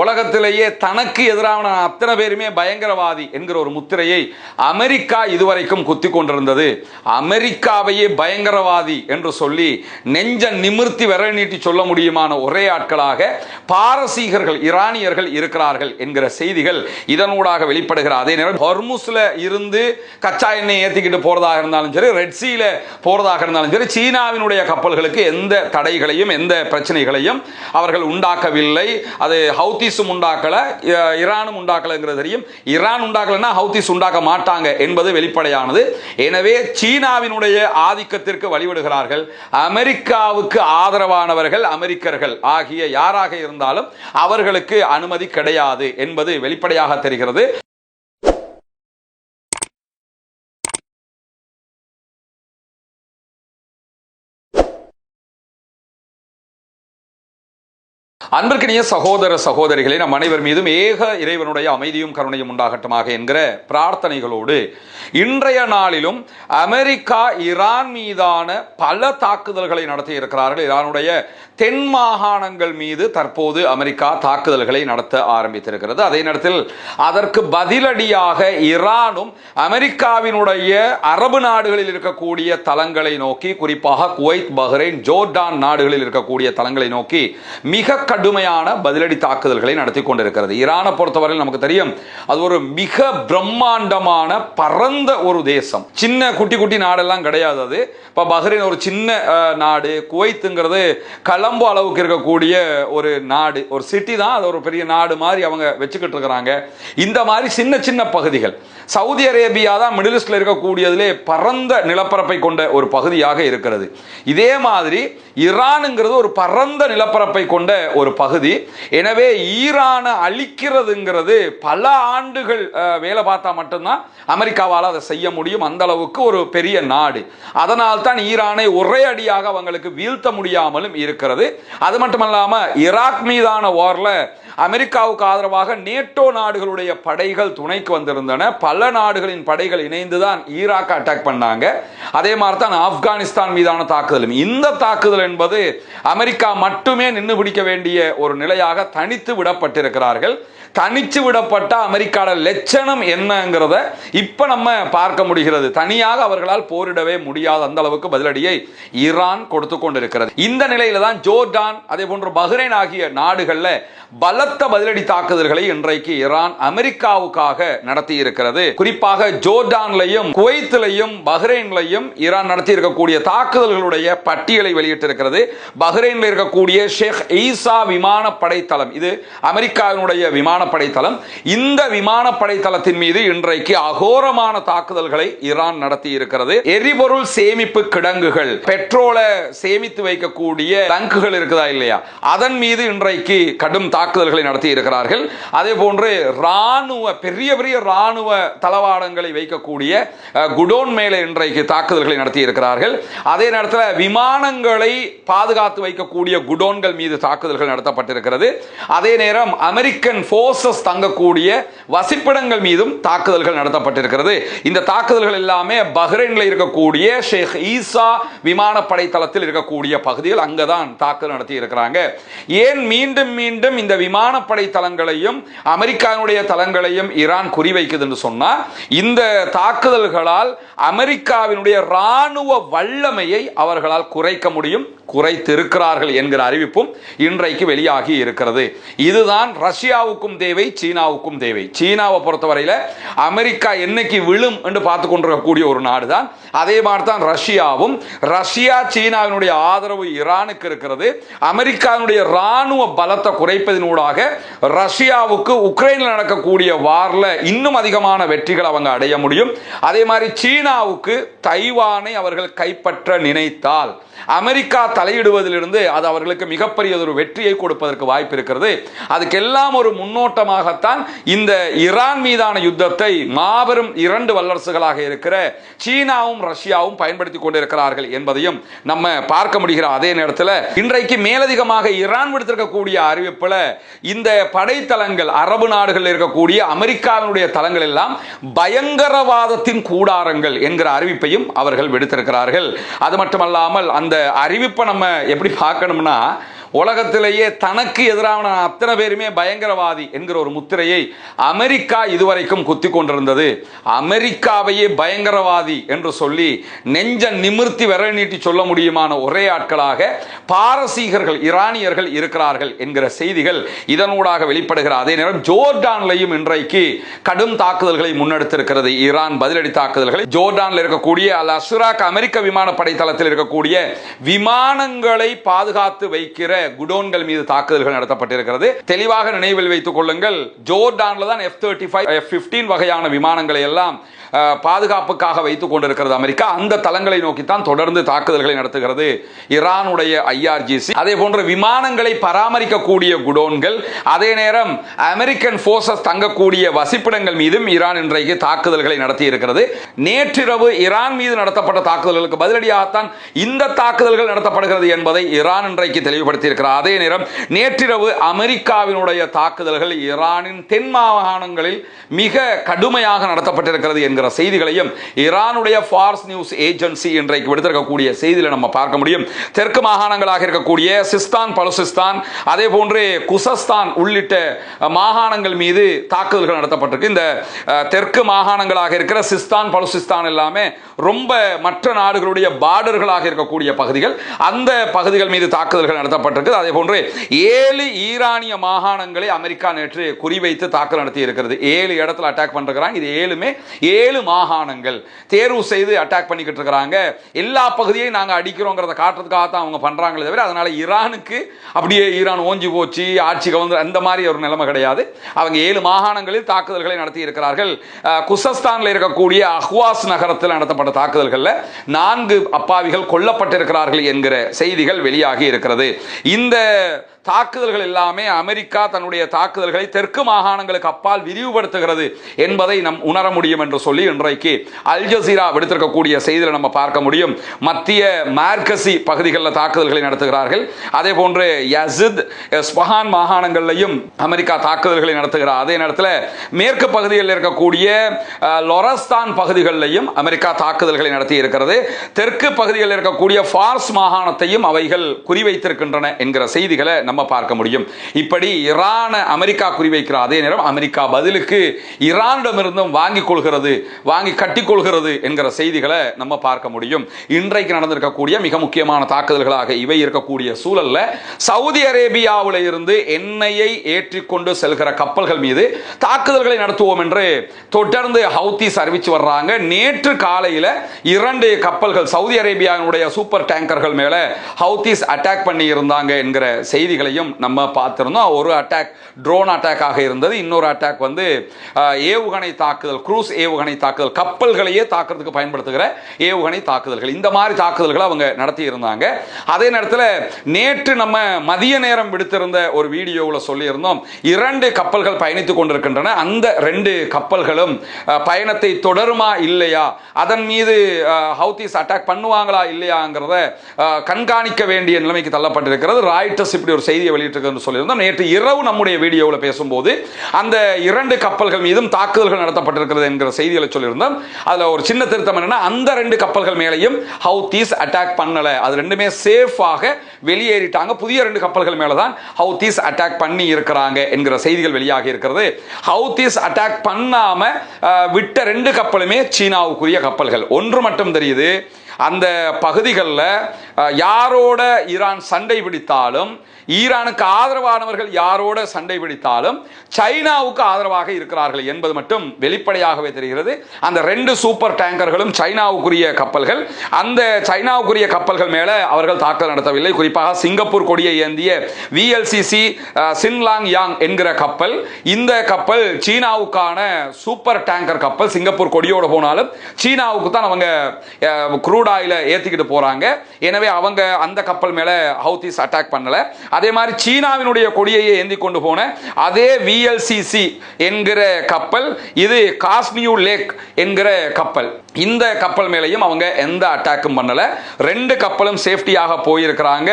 உலகத்திலேயே தனக்கு எதிரான அத்தனை பேருமே பயங்கரவாதி என்கிற ஒரு முத்திரையை அமெரிக்கா இதுவரைக்கும் குத்தி கொண்டிருந்தது. அமெரிக்காவையே பயங்கரவாதி என்று சொல்லி நெஞ்ச நிமிர்த்தி விரல் நீட்டி சொல்ல முடியுமான ஒரே ஆட்களாக பாரசீகர்கள், ஈரானியர்கள் இருக்கிறார்கள் என்கிற செய்திகள் இதனூடாக வெளிப்படுகிற அதே நேரம் ஹொர்முஸ்ல இருந்து கச்சா எண்ணெய் ஏற்றிக்கிட்டு போறதாக இருந்தாலும் சரி, ரெட்சியில போறதாக இருந்தாலும் சரி, சீனாவினுடைய கப்பல்களுக்கு எந்த தடைகளையும் எந்த பிரச்சனைகளையும் அவர்கள் உண்டாக்கவில்லை. அது ஹவுதி உண்டாக்கல, ஈரானும் உண்டாக்கலங்கிறது தெரியும். ஈரான் உண்டாக்கலன்னா ஹவுதிஸ் உண்டாக்க மாட்டாங்க என்பது வெளிப்படையானது. எனவே சீனாவினுடைய ஆதிக்கத்திற்கு வழிவிடுகிறார்கள். அமெரிக்காவுக்கு ஆதரவானவர்கள் அமெரிக்கர்கள் ஆகிய யாராக இருந்தாலும் அவர்களுக்கு அனுமதி கிடையாது என்பது வெளிப்படையாக தெரிகிறது. அன்பிற்கினிய சகோதர சகோதரிகளே, நம் அனைவர் மீதும் ஏக இறைவனுடைய அமைதியும் கருணையும் உண்டாகட்டுமாக என்கிற பிரார்த்தனைகளோடு இன்றைய நாளிலும் அமெரிக்கா ஈரான் மீதான பல தாக்குதல்களை நடத்தி இருக்கிறார்கள். ஈரானுடைய தென் மாகாணங்கள் மீது தற்போது அமெரிக்கா தாக்குதல்களை நடத்த ஆரம்பித்திருக்கிறது. அதே நேரத்தில் அதற்கு பதிலடியாக ஈரானும் அமெரிக்காவினுடைய அரபு நாடுகளில் இருக்கக்கூடிய தளங்களை நோக்கி, குறிப்பாக குவைத், பஹ்ரைன், ஜோர்டான் நாடுகளில் இருக்கக்கூடிய தளங்களை நோக்கி மிக கடுமையான பதிலடி தாக்குதல்களை நடத்தி கொண்டிருக்கிறது. ஈரானை பொறுத்தவரையில் நமக்கு தெரியும், அது ஒரு மிக பிரம்மாண்டமான பரந்த ஒரு தேசம். சின்ன குட்டி குட்டி நாடெல்லாம் கிடையாது. அது இப்ப பஹ்ரைன் ஒரு சின்ன நாடு, குவைத்துங்கிறது கலம்போ அளவுக்கு இருக்கக்கூடிய ஒரு நாடு, ஒரு சிட்டி தான். அது ஒரு பெரிய நாடு மாதிரி அவங்க வச்சுக்கிட்டு இருக்கிறாங்க. இந்த மாதிரி சின்ன சின்ன பகுதிகள். சவுதி அரேபியா தான் மிடில் ஈஸ்ட்ல இருக்கக்கூடியதிலே பரந்த நிலப்பரப்பை கொண்ட ஒரு பகுதியாக இருக்கிறது. இதே மாதிரி ஈரானுங்கிறது ஒரு பரந்த நிலப்பரப்பை கொண்ட ஒரு பகுதி. எனவே ஈரானை அழிக்கிறதுங்கிறது பல ஆண்டுகள் வேலை பார்த்தா மட்டும்தான் அமெரிக்காவால் அதை செய்ய முடியும். அந்த அளவுக்கு ஒரு பெரிய நாடு. அதனால் தான் ஈரானை ஒரே அடியாக அவங்களுக்கு வீழ்த்த முடியாமலும் இருக்கிறது. அது மட்டுமல்லாம ஈராக் மீதான வார்ல அமெரிக்காவுக்கு ஆதரவாக நேட்டோ நாடுகளுடைய படைகள் துணைக்கு வந்திருந்தன. பல நாடுகளின் படைகள் இணைந்துதான் ஈராக் அட்டாக் பண்ணாங்க. அதே மாதிரி தான் ஆப்கானிஸ்தான் மீதான தாக்குதலும். இந்த தாக்குதல் என்பது அமெரிக்கா மட்டுமே நின்று பிடிக்க வேண்டிய ஒரு நிலையாக தனித்து விடப்பட்டிருக்கிறார்கள். தனிச்சு விடப்பட்ட அமெரிக்காவோட லட்சணம் என்னங்கிறத இப்ப நம்ம பார்க்க முடிகிறது. தனியாக அவர்களால் போரிடவே முடியாத அந்த அளவுக்கு பதிலடியை ஈரான் கொடுத்து கொண்டிருக்கிறது. இந்த நிலையில தான் ஜோர்டான், அதே போன்று பஹ்ரைன் ஆகிய நாடுகள்ல பலத்த பதிலடி தாக்குதல்களை இன்றைக்கு ஈரான் அமெரிக்காவுக்காக நடத்தி இருக்கிறது. குறிப்பாக ஜோர்டான்லையும் குவைத்திலையும் பஹ்ரைன்லையும் ஈரான் நடத்தி இருக்கக்கூடிய தாக்குதல்களுடைய பட்டியலை வெளியிட்டிருக்கிறது. பஹ்ரைன்ல இருக்கக்கூடிய ஷேக் ஈசா விமானப்படை தளம், இது அமெரிக்காவினுடைய விமானப்படை தளம். இந்த விமானப்படை தளத்தின் மீது இன்றைக்கு அகோரமான தாக்குதல்களை ஈரான் நடத்தி இருக்கிறது. எரிபொருள் சேமிப்பு கிடங்குகள், பெட்ரோலை சேமித்து வைக்கக்கூடிய டங்குகள் இருக்குதா இல்லையா, அதன் மீது இன்றைக்கு கடும் தாக்குதல்களை நடத்தி இருக்கிறார்கள். அதே போன்று ராணுவ பெரிய பெரிய ராணுவ தளவாடங்களை வைக்கக்கூடிய குடோன் மேலே இன்றைக்கு தாக்குதல்களை நடத்தி இருக்கிறார்கள். அதே நேரத்தில் விமானங்களை பாதுகாத்து வைக்கக்கூடிய குடோன்கள் மீது தாக்குதல்கள் நடத்தப்பட்டிருக்கிறது. அதே நேரம் அமெரிக்கன் போர்சஸ் தங்கக்கூடிய வசிப்பிடங்கள் மீதும் தாக்குதல்கள் நடத்தப்பட்டிருக்கிறது. இந்த தாக்குதல்கள் எல்லாமே பஹ்ரைன்ல இருக்கக்கூடிய ஷேக் ஈசா விமானப்படை தளத்தில் இருக்கக்கூடிய பகுதியில் அங்கதான் தாக்குதல் நடத்தி இருக்கிறாங்க. ஏன் மீண்டும் மீண்டும் இந்த விமானப்படை தளங்களையும் அமெரிக்காவுடைய தளங்களையும் ஈரான் குறிவைக்குது என்று சொன்னா, இந்த தாக்குதல்களால் அமெரிக்காவினுடைய ராணுவ வல்லமையை அவர்களால் குறைக்க முடியும், குறைத்திருக்கிறார்கள் என்கிற அறிவிப்பும் இன்றைக்கு வெளியாகி இருக்கிறது. இதுதான் ரஷ்யாவுக்கும் தேவை, சீனாவுக்கும் தேவை. சீனாவை பொறுத்தவரையில் அமெரிக்கா என்னைக்கு விழும் என்று பார்த்து கொண்டிருக்கக்கூடிய ஒரு நாடு தான். அதே மாதிரி தான் ரஷ்யாவும். ரஷ்யா சீனாவினுடைய ஆதரவு ஈரானுக்கு இருக்கிறது. அமெரிக்காவினுடைய ராணுவ பலத்தை குறைப்பதனூடாக ரஷ்யாவுக்கு உக்ரைனில் நடக்கக்கூடிய வார்ல இன்னும் அதிகமான வெற்றிகள் அவங்க அடைய முடியும். அதே மாதிரி சீனாவுக்கு தைவானை அவர்கள் கைப்பற்ற நினைத்தால் அமெரிக்கா தலையிடுவதிலிருந்து அது அவர்களுக்கு மிகப்பெரிய ஒரு வெற்றியை கொடுப்பதற்கு வாய்ப்பு இருக்கிறது. அதுக்கெல்லாம் ஒரு முன்னோட்டமாகத்தான் இந்த ஈரான் மீதான யுத்தத்தை மாபெரும் இரண்டு வல்லரசுகளாக இருக்கிற சீனாவும் ரஷ்யாவும் பயன்படுத்தி கொண்டிருக்கிறார்கள் என்பதையும் நம்ம பார்க்க முடிகிற அதே நேரத்தில் இன்றைக்கு மேலதிகமாக ஈரான் விடுத்திருக்கக்கூடிய அறிவிப்புல இந்த படைத்தளங்கள் அரபு நாடுகளில் இருக்கக்கூடிய அமெரிக்காவினுடைய தளங்கள் எல்லாம் பயங்கரவாதத்தின் கூடாரங்கள் என்கிற அறிவிப்பையும் அவர்கள் விடுத்திருக்கிறார்கள். அது மட்டுமல்லாமல் அந்த அறிவிப்பை நம்ம எப்படி பார்க்கணும்னா, உலகத்திலேயே தனக்கு எதிரான அத்தனை பேருமே பயங்கரவாதி என்கிற ஒரு முத்திரையை அமெரிக்கா இதுவரைக்கும் குத்தி கொண்டிருந்தது. அமெரிக்காவையே பயங்கரவாதி என்று சொல்லி நெஞ்ச நிமிர்த்தி விரல் நீட்டி சொல்ல முடியுமான ஒரே ஆட்களாக பாரசீகர்கள், ஈரானியர்கள் இருக்கிறார்கள் என்கிற செய்திகள் இதனூடாக வெளிப்படுகிற அதே நேரம் ஜோர்டான்லையும் இன்றைக்கு கடும் தாக்குதல்களை முன்னெடுத்திருக்கிறது ஈரான். பதிலடி தாக்குதல்களை ஜோர்டானில் இருக்கக்கூடிய அல் அஷ்ராக் அமெரிக்க விமானப்படை தளத்தில் இருக்கக்கூடிய விமானங்களை பாதுகாத்து வைக்கிற குடோன்கள் மீது தாக்குதல்கள் நடத்தப்பட்டிருக்கிறது. தெளிவாக நினைவில் வைத்துக் கொள்ளுங்கள், ஜோர்டான்ல தான் F-35 F-15 வகையான விமானங்களை எல்லாம் பாதுகாப்புக்காக வைத்துக் கொண்டிருக்கிறது அமெரிக்கா. அந்த தளங்களை நோக்கித்தான் தொடர்ந்து தாக்குதல்களை நடத்துகிறது ஈரானுடைய IRGC. அதே போன்ற விமானங்களை பராமரிக்கக்கூடிய குடோன்கள், அதே நேரம் அமெரிக்கன் போர்சஸ் தங்கக்கூடிய வசிப்பிடங்கள் மீதும் ஈரான் இன்றைக்கு தாக்குதல்களை நடத்தி இருக்கிறது. நேற்றிரவு ஈரான் மீது நடத்தப்பட்ட தாக்குதல்களுக்கு பதிலடியாகத்தான் இந்த தாக்குதல்கள் நடத்தப்படுகிறது என்பதை ஈரான் இன்றைக்கு தெளிவுபடுத்தி இருக்கிறார். அதே நேரம் நேற்றிரவு அமெரிக்காவினுடைய தாக்குதல்கள் ஈரானின் தென் மாகாணங்களில் மிக கடுமையாக நடத்தப்பட்டிருக்கிறது என்கிற செய்திகளையும் ஈரானுடைய ஃபார்ஸ் நியூஸ் ஏஜென்சி இன்றைக்கு விடுத்திருக்கக்கூடிய செய்திகளை நம்ம பார்க்க முடியும். தெற்கு மாகாணங்களாக இருக்கக்கூடிய சிஸ்தான், பலுசிஸ்தான், அதே போன்று குசஸ்தான் உள்ளிட்ட மாகாணங்கள் மீது தாக்குதல்கள் நடத்தப்பட்டிருக்கு. இந்த தெற்கு மாகாணங்களாக இருக்கிற சிஸ்தான், பலுசிஸ்தான் எல்லாமே ரொம்ப மற்ற நாடுகளுடைய பார்டர்களாக இருக்கக்கூடிய பகுதிகள். அந்த பகுதிகள் மீது தாக்குதல்கள் நடத்தப்பட்டிருக்கு. அதே போன்று 7 ஈரானிய மாகாணங்களை அமெரிக்கா நேற்று குறிவைத்து தாக்குதல் நடத்தி இருக்கிறது. 7 இடத்துல அட்டாக் பண்றாங்க. இது 7 மாகாணங்கள் தேர்வு செய்து அட்டாக் பண்ணிக்கிட்டு இருக்காங்க. எல்லா பகுதியையும் நாங்க அடிக்கிறோங்கிறத காட்டுறதுக்காக தான் அவங்க பண்றாங்களே தவிர அதனால ஈரானுக்கு அப்படியே ஈரான் ஓஞ்சி போச்சு, ஆட்சி கவர்ந்து அந்த மாதிரி ஒரு நிலைமை கிடையாது. அவங்க 7 மாகாணங்களில் தாக்குதல்களை நடத்தி இருக்கிறார்கள். குசஸ்தானில் இருக்கக்கூடிய அஹ்வாஸ் நகரத்தில் நடத்தப்பட்ட தாக்குதல்கள்ல 4 அப்பாவிகள் கொல்லப்பட்டிருக்கிறார்கள் என்கிற செய்திகள் வெளியாகி இருக்கிறது. இந்த தாக்குதல்கள் எல்லாமே அமெரிக்கா தன்னுடைய தாக்குதல்களை தெற்கு மாகாணங்களுக்கு அப்பால் விரிவுபடுத்துகிறது என்பதை நாம் உணர முடியும் என்று சொல்லி இன்றைக்கு அல் ஜசீரா விடுத்திருக்கக்கூடிய செய்திகளை நம்ம பார்க்க முடியும். மத்திய மார்கசி பகுதிகளில் தாக்குதல்களை நடத்துகிறார்கள். அதே போன்று யசித், ஸ்பஹான் மாகாணங்களிலையும் அமெரிக்கா தாக்குதல்களை நடத்துகிறார். அதே நேரத்தில் மேற்கு பகுதிகளில் இருக்கக்கூடிய லொரஸ்தான் பகுதிகளிலையும் அமெரிக்கா தாக்குதல்களை நடத்தி இருக்கிறது. தெற்கு பகுதிகளில் இருக்கக்கூடிய ஃபார்ஸ் மாகாணத்தையும் அவைகள் குறிவைத்திருக்கின்றன என்கிற செய்திகளை நம்ம பார்க்க முடியும். இப்படி ஈரான் அமெரிக்கா குறிவைக்கிற அதே நேரம் அமெரிக்கா பதிலுக்கு ஈரானிடமிருந்தும் வாங்கிக் கொள்கிறது, வாங்கி கட்டிக்கொள்கிறது என்கிற செய்திகளை நம்ம பார்க்க முடியும். இன்றைக்கு நடந்திருக்கக்கூடிய மிக முக்கியமான தாக்குதல்களாக இவை இருக்கக்கூடிய சூழல்ல சவுதி அரேபியாவில் இருந்து எண்ணெயை ஏற்றிக்கொண்டு செல்கிற கப்பல்கள் மீது தாக்குதல்களை நடத்துவோம் என்று தொடர்ந்து ஹவுத்திஸ் அறிவிச்சு வர்றாங்க. நேற்று காலையில் 2 கப்பல்கள் சவுதி அரேபியாவுடைய சூப்பர் டேங்கர்கள் மேல ஹவுத்திஸ் அட்டாக் பண்ணி இருந்தாங்க என்கிற செய்திகளையும் நம்ம பார்த்திருந்தோம். ஒரு அட்டாக் ட்ரோன் அட்டாக் ஆக இருந்தது. இன்னொரு அட்டாக் வந்து ஏவுகணை தாக்குதல், க்ரூஸ் ஏவுகணை தாக்குதல், கப்பல்களையே தாக்குறதுக்கு பயன்படுத்துகிற ஏவுகணை தாக்குதல்கள், இந்த மாதிரி தாக்குதல்களை அவங்க நடத்தி இருந்தாங்க. அதே நேரத்தில் நேற்று நம்ம மதிய நேரம் விடுத்திருந்த ஒரு வீடியோவில் சொல்லியிருந்தோம் 2 கப்பல்கள் பயணித்துக் கொண்டிருக்கின்றன. அந்த 2 கப்பல்களும் பயணத்தை தொடருமா இல்லையா, அதன் மீது ஹவுத்திஸ் அட்டாக் பண்ணுவாங்களா இல்லையாங்கிறத கண்காணிக்க வேண்டிய நிலைமைக்கு தள்ளப்பட்டிருக்கிறது. ராய்ட்டர்ஸ் இப்படி ஒரு செய்தியை வெளியிட்டிருக்கிறது சொல்லியிருந்தோம். நேற்று இரவு நம்முடைய வீடியோவில் பேசும்போது அந்த 2 கப்பல்கள் மீதும் தாக்குதல்கள் நடத்தப்பட்டிருக்கிறது என்கிற செய்திகளை சொல்லியிருந்தோம். அதுல ஒரு சின்ன திருத்தம் என்னன்னா, அந்த 2 கப்பல்கள் மேலையும் ஹவுத்திஸ் அட்டாக் பண்ணல, அது ரெண்டுமே சேஃபாக வெளியேறிட்டாங்க. புதிய 2 கப்பல்கள் மேல தான் ஹவுத்திஸ் அட்டாக் பண்ணி இருக்கிறாங்க என்கிற செய்திகள் வெளியாகி இருக்கிறது. ஹவுத்திஸ் அட்டாக் பண்ணாம விட்ட 2 கப்பலுமே சீனாவுக்குரிய கப்பல்கள். ஒன்று மட்டும் தெரியுது, அந்த பகுதிகளில் யாரோட ஈரான் சண்டை பிடித்தாலும், ஈரானுக்கு ஆதரவானவர்கள் யாரோட சண்டை பிடித்தாலும் சைனாவுக்கு ஆதரவாக இருக்கிறார்கள் என்பது மட்டும் வெளிப்படையாகவே தெரிகிறது. அந்த 2 சூப்பர் டேங்கர்களும் சைனாவுக்குரிய கப்பல்கள். அந்த சைனாவுக்குரிய கப்பல்கள் மேல அவர்கள் தாக்குதல் நடத்தவில்லை. குறிப்பாக சிங்கப்பூர் கொடியை ஏந்திய VLCC சின்லாங் யாங் என்கிற கப்பல், இந்த கப்பல் சீனாவுக்கான சூப்பர் டேங்கர் கப்பல். சிங்கப்பூர் கொடியோடு போனாலும் சீனாவுக்கு தான் அவங்க க்ரூட் ஆயில ஏத்திக்கிட்டு போறாங்க. எனவே அவங்க அந்த கப்பல் மேல ஹவுத்திஸ் அட்டாக் பண்ணல. அதே மாதிரி சீனாவினுடைய கொடியை ஏந்தி கொண்டு போன அதே VLCC என்கிற கப்பல், இது காஸ்மியூ லேக் என்கிற கப்பல். இந்த கப்பல் மேலேயும் அவங்க எந்த அட்டாக்கும் பண்ணல. 2 கப்பலும் சேஃப்டியாக போயிருக்கிறாங்க.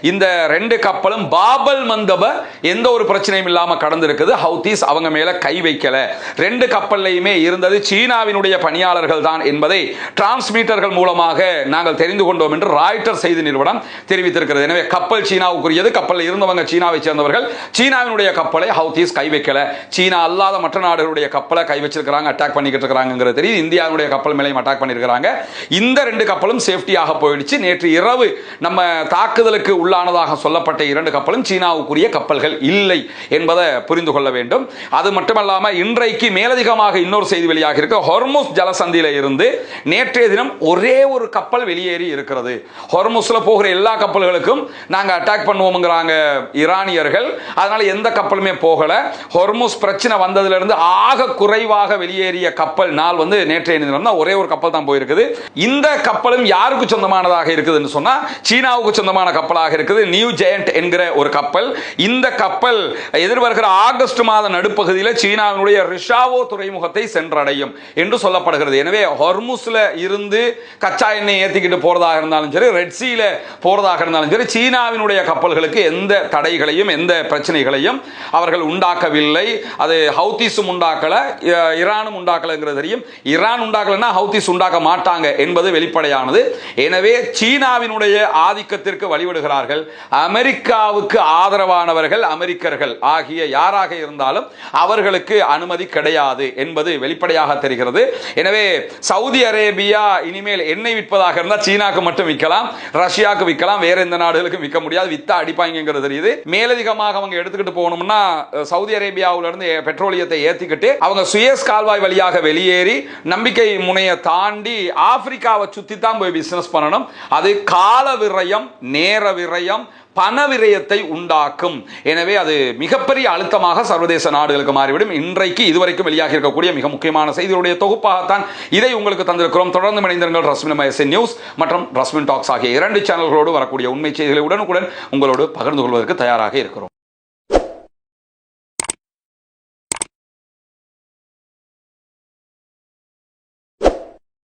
இந்த 2 கப்பலும் பாபல் மந்தப எந்த ஒரு பிரச்சனையும் இல்லாம கடந்திருக்குது. ஹவுதீஸ் அவங்க மேல கை வைக்கல. 2 கப்பல்லையுமே இருந்தது சீனாவினுடைய பணியாளர்கள் தான் என்பதை டிரான்ஸ்மீட்டர்கள் மூலமாக நாங்கள் தெரிந்து கொண்டோம் என்று ராய்ட்டர் செய்தி நிறுவனம் தெரிவித்திருக்கிறது. எனவே கப்பல் சீனாவுக்குரியது, கப்பலில் இருந்தவங்க சீனாவை சேர்ந்தவர்கள். சீனாவினுடைய கப்பலை ஹவுதீஸ் கை வைக்கல. சீனா அல்லாத மற்ற நாடுகளுடைய கப்பலை கை வச்சிருக்கிறாங்க, அட்டாக் பண்ணிக்கிட்டு இருக்கிறாங்கிறது தெரியுது. இந்தியாவுடைய கப்பல் மேலே அட்டாக் பண்ணியிருக்கிறாங்க. இந்த 2 கப்பலும் சேஃப்டியாக போயிடுச்சு. நேற்று இரவு நம்ம தாக்குதலுக்கு உள்ளானதாக சொல்லப்பட்ட 2 கப்பலும் சீனாவுக்குரிய கப்பல்கள் இல்லை என்பதை புரிந்து கொள்ள வேண்டும். அது மட்டுமல்லாமல் இன்றைக்கு மேலதிகமாக இன்னொரு செய்தி வெளியாக இருக்கு. ஹொர்முஸ் ஜலசந்தியில இருந்து நேற்றைய தினம் ஒரே ஒரு கப்பல் வெளியேறி இருக்கிறது. ஹொர்முஸ்ல போகிற எல்லா கப்பல்களுக்கும் நாங்க அட்டாக் பண்ணுவோம்ங்கறாங்க ஈரானியர்கள். அதனால எந்த கப்பலுமே போகல. ஹொர்முஸ் பிரச்சனை வந்ததுல இருந்து ஆக குறைவாக வெளியேறிய கப்பல் நாள் வந்து நேற்றைய தினம் தான் ஒரே ஒரு கப்பல் தான் போயிருக்குது. இந்த கப்பலும் யாருக்கு சொந்தமானதாக இருக்குதுன்னு சொன்னா சீனாவுக்கு சொந்தமான கப்பலாக இருக்குது. நியூ ஜெயண்ட் என்கிற ஒரு கப்பல். இந்த கப்பல் எதிர்வருகிற ஆகஸ்ட் மாத நடுப்பகுதியில் சீனாவினுடைய ரிஷாவோ துறைமுகத்தை சென்றடையும் என்று சொல்லப்படுகிறது. எனவே ஹொர்முஸ்ல இருந்து கச்சா எண்ணெய் ஏற்றிக்கிட்டு போறதாக இருந்தாலும் சரி, ரெட் சீல போறதாக இருந்தாலும் சரி, சீனாவினுடைய கப்பல்களுக்கு எந்த தடைகளையும் எந்த பிரச்சனைகளையும் அவர்கள் உண்டாக்கவில்லை. அது ஹவுதீஸும் உண்டாக்கல, ஈரானும் உண்டாக்கலங்கிறது தெரியும். ஈரான் உண்டாக்கலன்னா ஹவுதீஸ் உண்டாக்க மாட்டாங்க என்பது வெளிப்படையானது. எனவே சீனாவினுடைய ஆதிக்கத்திற்கு வழிவிடுகிறார்கள். அமெரிக்காவுக்கு ஆதரவானவர்கள் அமெரிக்கர்கள் ஆகிய யாராக இருந்தாலும் அவர்களுக்கு அனுமதி கிடையாது என்பது வெளிப்படையாக தெரிகிறது. எனவே சவுதி அரேபியா இனிமேல் எண்ணெய் விற்பதாக இருந்தால் சீனாக்கு மட்டும் விற்கலாம், ரஷ்யாவுக்கு விற்கலாம், வேற எந்த நாடுகளுக்கும் விற்க முடியாது. வித்தா அடிப்பாங்கிறது தெரியுது. மேலதிகமாக அவங்க எடுத்துக்கிட்டு போகணும்னா சவுதி அரேபியாவில இருந்து பெட்ரோலியத்தை ஏத்திக்கிட்டு அவங்க சுயஸ் கால்வாய் வழியாக வெளியேறி நம்பிக்கை முனையை தாண்டி ஆப்பிரிக்காவை சுத்தி தான் போய் பிசினஸ் பண்ணணும். அது கால விரயம், நேர விரயம், பண விரயத்தை உண்டாக்கும். எனவே அது மிகப்பெரிய அழுத்தமாக சர்வதேச நாடுகளுக்கு மாறிவிடும். இன்றைக்கு இதுவரைக்கும் வெளியாக இருக்கக்கூடிய மிக முக்கியமான செய்திகளுடைய தொகுப்பாகத்தான் இதை உங்களுக்கு தந்திருக்கிறோம். தொடர்ந்து இணைந்திருங்கள். ரஸ்மின் நியூஸ் மற்றும் ரஸ்மின் டாக்ஸ் ஆகிய 2 சேனல்களோடு வரக்கூடிய உண்மை செய்திகளை உடனுக்குடன் உங்களோடு பகிர்ந்து கொள்வதற்கு தயாராக இருக்கிறோம்.